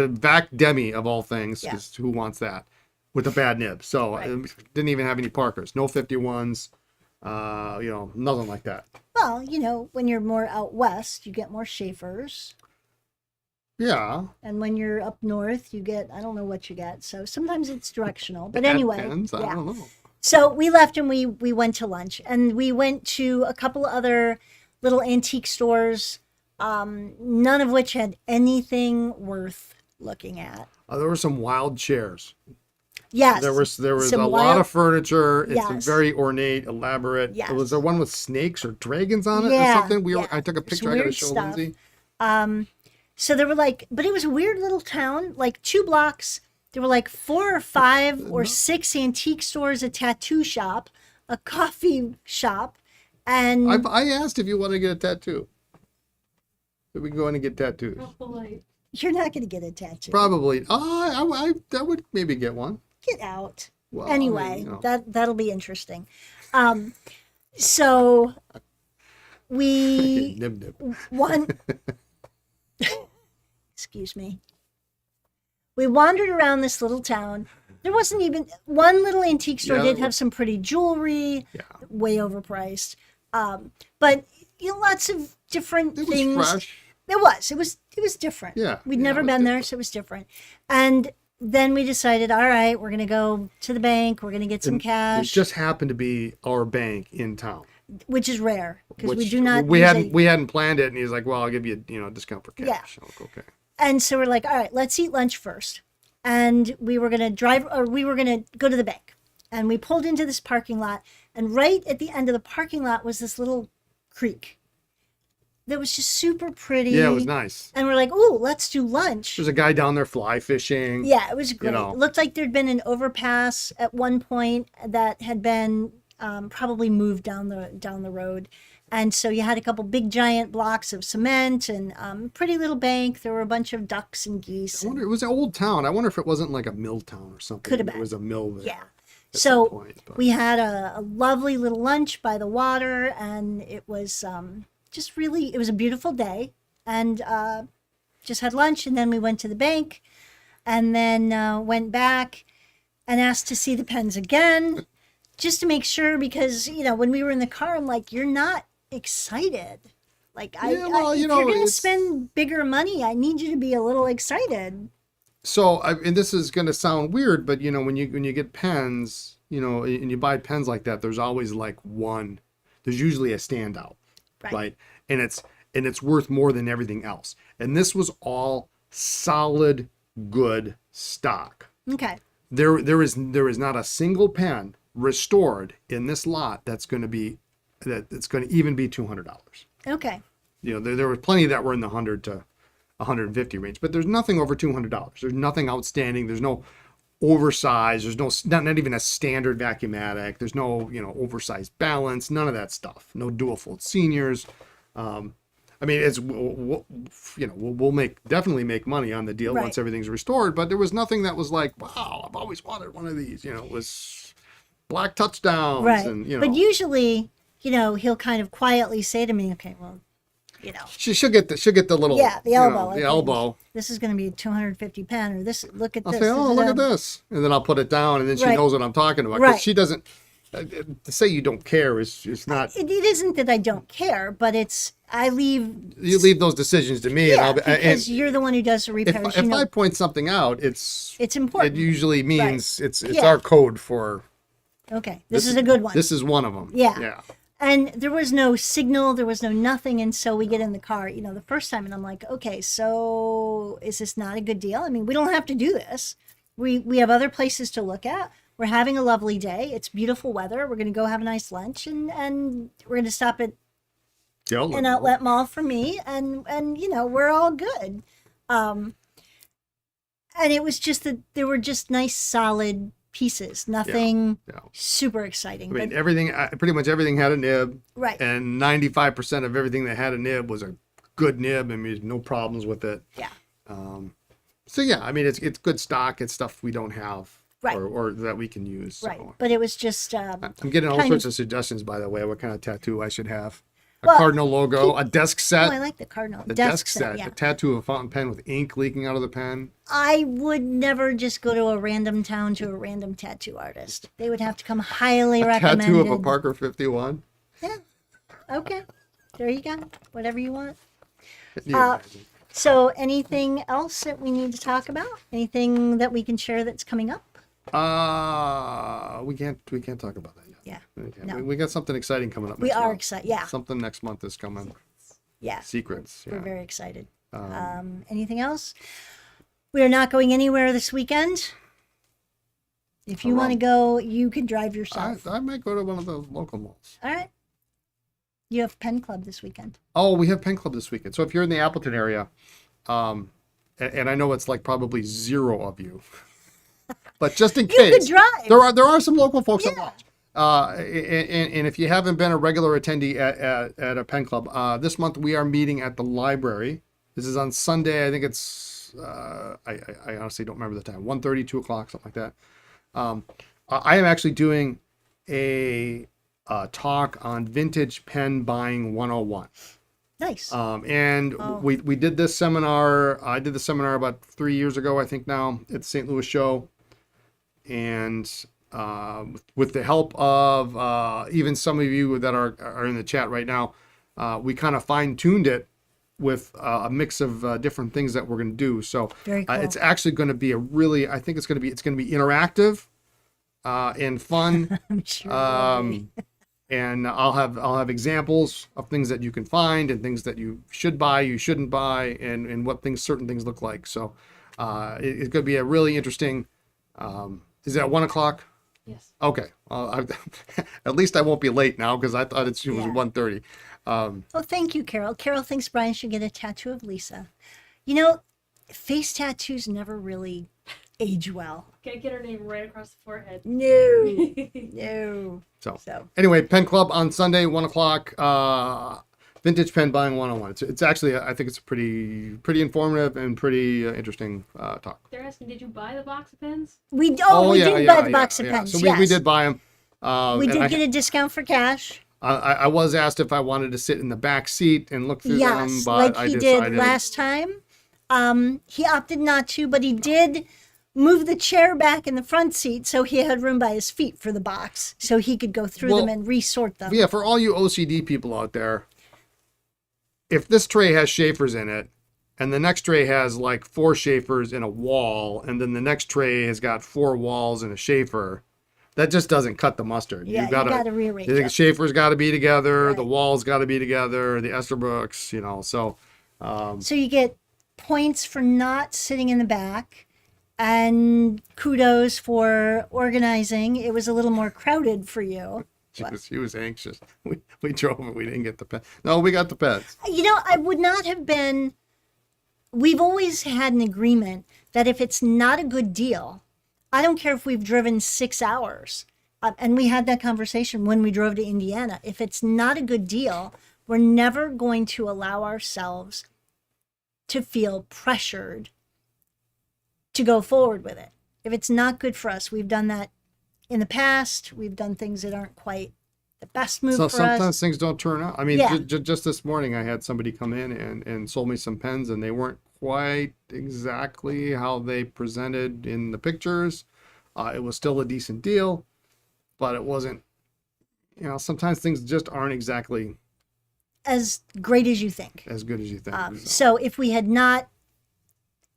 B: vac demi of all things, 'cause who wants that, with a bad nib. So didn't even have any Parkers, no 51s, nothing like that.
C: Well, when you're more out west, you get more Schaefers.
B: Yeah.
C: And when you're up north, you get, I don't know what you get. So sometimes it's directional. But
B: That
C: anyway.
B: depends. I don't know.
C: So we left and we went to lunch. And we went to a couple other little antique stores, none of which had anything worth looking at.
B: There were some wild chairs.
C: Yes.
B: There was
C: some
B: a lot
C: wild-
B: of furniture. It's
C: Yes.
B: very ornate, elaborate.
C: Yes.
B: Was there one with snakes or dragons on it or
C: Yeah,
B: something?
C: yeah.
B: I took a
C: Some
B: picture. I got to
C: weird
B: show
C: stuff.
B: Lindsay.
C: So there were but it was a weird little town, like 2 blocks. There were like 4 or 5 or 6 antique stores, a tattoo shop, a coffee shop, and
B: I asked if you want to get a tattoo. If we can go in and get tattoos.
D: How polite.
C: you're not going to get a tattoo.
B: Probably. I would maybe get one.
C: Get out.
B: Well, I mean,
C: Anyway, that'll be interesting. So we
B: Nib.
C: one. Excuse me. We wandered around this little town. There wasn't even one little antique store.
B: Yeah,
C: Did have some pretty jewelry,
B: Yeah.
C: way overpriced. But lots of different
B: It
C: things.
B: was fresh.
C: It was different.
B: Yeah,
C: We'd
B: yeah,
C: never
B: it was
C: been there,
B: different.
C: so it was different. And then we decided, all right, we're gonna go to the bank. We're gonna get some
B: It
C: cash,
B: just happened to be our bank in town.
C: which is rare because we
B: which
C: do not.
B: We
C: usually-
B: hadn't planned it, and he's like, "Well, I'll give you a discount for cash."
C: Yeah.
B: I'm like, okay.
C: And so we're like, all right, let's eat lunch first. And we were going to go to the bank. And we pulled into this parking lot. And right at the end of the parking lot was this little creek that was just super pretty.
B: Yeah, it was nice.
C: And we're like, ooh, let's do lunch.
B: There's a guy down there fly fishing.
C: Yeah, it was great.
B: know.
C: It looked like there'd been an overpass at one point that had been probably moved down the road. And so you had a couple big giant blocks of cement and pretty little bank. There were a bunch of ducks and geese.
B: I wonder, it was an old town. I wonder if it wasn't like a mill town or something.
C: Could have
B: There
C: been.
B: was a mill there.
C: Yeah.
B: at
C: So
B: some point, but-
C: we had a lovely little lunch by the water, and it was just really, it was a beautiful day. And just had lunch, and then we went to the bank, and then went back and asked to see the pens again, just to make sure, because, when we were in the car, I'm like, you're not excited. Like,
B: Yeah, well,
C: if
B: you know,
C: you're going to
B: it's-
C: spend bigger money, I need you to be a little excited.
B: So, and this is going to sound weird, but when you get pens, and you buy pens like that, there's always like one. There's usually a standout, right? And it's worth more than everything else. And this was all solid, good stock.
C: Okay.
B: There is not a single pen restored in this lot that's going to even be $200.
C: Okay.
B: There were plenty that were in the 100 to 150 range, but there's nothing over $200. There's nothing outstanding. There's no oversized. There's not even a standard vacuumatic. There's no oversized balance. None of that stuff. No dual fold seniors. I mean, we'll definitely make money on the deal once everything's restored. But there was nothing that was like, wow, I've always wanted one of these. It was black touchdowns,
C: Right.
B: and
C: But usually, he'll kind of quietly say to me, okay, well,
B: she'll get the little
C: the elbow.
B: the
C: okay,
B: elbow.
C: This is going to be a 250 pen, or look at
B: I'll
C: this.
B: say,
C: this
B: oh,
C: is
B: look
C: a-
B: at this, and then I'll put it down, and then she
C: Right.
B: knows what I'm talking about. 'Cause
C: Right.
B: she doesn't. To say you don't care is not.
C: It isn't that I don't care, but I leave.
B: You leave those decisions to me,
C: Yeah,
B: and
C: because you're the one who does the repairs.
B: if I point something out, it's
C: important.
B: It usually means it's
C: Yeah.
B: our code for.
C: Okay, this is a good one.
B: This is one of them.
C: Yeah.
B: Yeah.
C: And there was no signal, there was no nothing. And so we get in the car, the first time, and I'm like, okay, so is this not a good deal? I mean, we don't have to do this. We have other places to look at. We're having a lovely day. It's beautiful weather. We're going to go have a nice lunch, and we're going to stop at an outlet mall for me, and we're all good. And it was just that there were just nice, solid pieces. Nothing super exciting.
B: I mean, everything, pretty much everything had a nib.
C: Right.
B: And 95% of everything that had a nib was a good nib. I mean, no problems with it.
C: Yeah.
B: So yeah, I mean, it's good stock. It's stuff we don't have,
C: Right.
B: or that we can use.
C: Right.
B: So.
C: But it was just.
B: I'm getting all sorts of suggestions, by the way, what kind of tattoo I should have. A
C: Well,
B: Cardinal logo, a desk set.
C: Oh, I like the Cardinal.
B: The desk set,
C: yeah.
B: a tattoo of a fountain pen with ink leaking out of the pen.
C: I would never just go to a random town to a random tattoo artist. They would have to come highly recommended.
B: Tattoo of a Parker 51.
C: Yeah. Okay. There you go. Whatever you want.
B: Can you imagine?
C: So anything else that we need to talk about? Anything that we can share that's coming up?
B: We can't talk about that yet.
C: Yeah.
B: No. We got something exciting coming up.
C: We
B: next
C: are
B: month.
C: excited. Yeah.
B: Something next month is coming.
C: Yeah.
B: Secrets.
C: We're
B: Yeah.
C: very excited. Anything else? We are not going anywhere this weekend. If you want to go, you can drive yourself.
B: I might go to one of the local malls.
C: All right. You have Pen Club this weekend.
B: Oh, we have Pen Club this weekend. So if you're in the Appleton area, and I know it's like probably 0 of you, but just in
C: You
B: case,
C: could drive.
B: there are some local folks that
C: Yeah.
B: watch. And if you haven't been a regular attendee at a Pen Club, this month we are meeting at the library. This is on Sunday. I think it's I honestly don't remember the time. 1:30, 2 o'clock, something like that. I am actually doing a talk on vintage pen buying 101.
C: Nice.
B: And we did this seminar. I did the seminar about 3 years ago, I think now, at the St. Louis show. And with the help of even some of you that are in the chat right now, we kind of fine-tuned it with a mix of different things that we're going to do. So
C: Very cool.
B: it's actually going to be I think it's going to be interactive and fun.
C: I'm sure. it will be.
B: And I'll have examples of things that you can find and things that you should buy, you shouldn't buy, and what certain things look like. So it's going to be a really interesting. Is it at 1 o'clock?
D: Yes.
B: Okay. At least I won't be late now because I thought it was 1:30.
C: Well, thank you, Carol. Carol thinks Brian should get a tattoo of Lisa. Face tattoos never really age well.
D: Can't get her name right across the forehead.
C: No. No.
B: So anyway, Pen Club on Sunday, 1 o'clock. Vintage pen buying 101. It's actually, I think it's pretty informative and pretty interesting talk.
D: They're asking, did you buy the box of pens?
C: We did buy the box of pens.
B: So
C: yes.
B: we did buy them.
C: We did get a discount for cash.
B: I was asked if I wanted to sit in the back seat and look through them,
C: Yes,
B: but
C: like he did last time. He opted not to, but he did move the chair back in the front seat so he had room by his feet for the box, so he could go through them and resort them.
B: Yeah, for all you OCD people out there, if this tray has Schaefer's in it, and the next tray has like 4 Schaefer's in a wall, and then the next tray has got 4 walls and a Schaefer, that just doesn't cut the mustard.
C: Yeah, you got to rearrange
B: The
C: it.
B: Schaefer's got to be together,
C: Right.
B: the walls got to be together, the Esterbrook's, so.
C: So you get points for not sitting in the back, and kudos for organizing. It was a little more crowded for you.
B: She was anxious. We drove and we didn't get the pen. No, we got the pens.
C: I would not have been. We've always had an agreement that if it's not a good deal, I don't care if we've driven 6 hours. And we had that conversation when we drove to Indiana. If it's not a good deal, we're never going to allow ourselves to feel pressured to go forward with it. If it's not good for us, we've done that in the past. We've done things that aren't quite the best move
B: So
C: for
B: sometimes
C: us.
B: things don't turn out. I mean,
C: Yeah.
B: just this morning, I had somebody come in and sold me some pens, and they weren't quite exactly how they presented in the pictures. It was still a decent deal, but it wasn't. Sometimes things just aren't exactly
C: As great as you think.
B: as good as you think.
C: So if we had not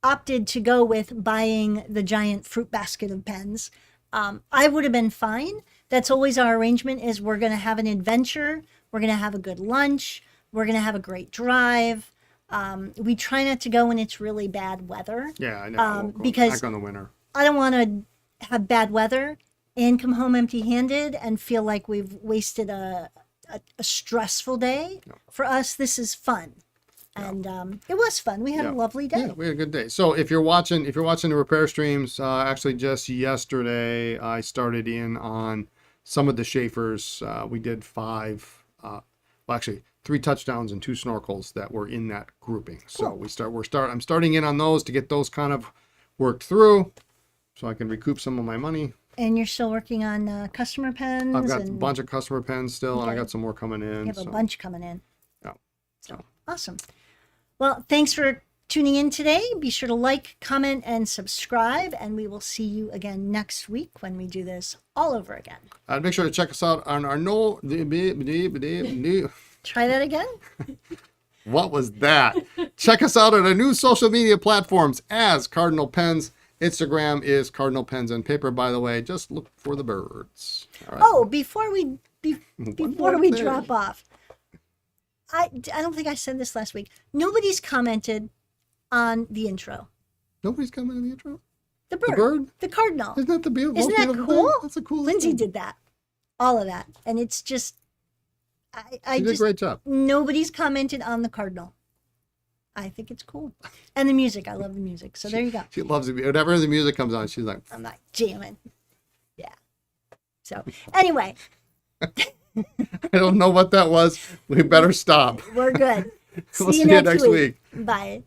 C: opted to go with buying the giant fruit basket of pens, I would have been fine. That's always our arrangement is we're going to have an adventure. We're going to have a good lunch. We're going to have a great drive. We try not to go when it's really bad weather.
B: Yeah, I know.
C: Because
B: back on the winter.
C: I don't want to have bad weather and come home empty-handed and feel like we've wasted a stressful day.
B: No.
C: For us, this is fun. And it was fun. We had a lovely day.
B: Yeah, we had a good day. So if you're watching the repair streams, actually just yesterday I started in on some of the Schaefers. We did 3 touchdowns and 2 snorkels that were in that grouping. So I'm starting in on those to get those kind of worked through, so I can recoup some of my money.
C: And you're still working on customer pens.
B: I've got a bunch of customer pens still, and I
C: Okay.
B: got some more coming in.
C: You have a bunch coming in.
B: Yeah.
C: So awesome. Well, thanks for tuning in today. Be sure to like, comment, and subscribe, and we will see you again next week when we do this all over again.
B: Make sure to check us out on our
C: Try that again.
B: What was that? Check us out on our new social media platforms as Cardinal Pens. Instagram is Cardinal Pens and Paper, by the way. Just look for the birds. All right.
C: Oh, before we
B: more thing.
C: drop off, I don't think I said this last week. Nobody's commented on the intro.
B: Nobody's coming in the intro?
C: The bird.
B: The bird?
C: The cardinal.
B: Isn't that the beautiful?
C: Isn't that
B: beautiful
C: cool?
B: thing? That's a cool
C: Lindsay
B: thing.
C: did that. All of that. And it's just, I
B: She did a
C: just,
B: great job.
C: nobody's commented on the cardinal. I think it's cool. And the music. I love the music. So there you go.
B: She loves it. Whenever the music comes on, she's like,
C: I'm like jamming. Yeah. So anyway,
B: I don't know what that was. We better stop.
C: we're good.
B: We'll see you next week.
C: Bye.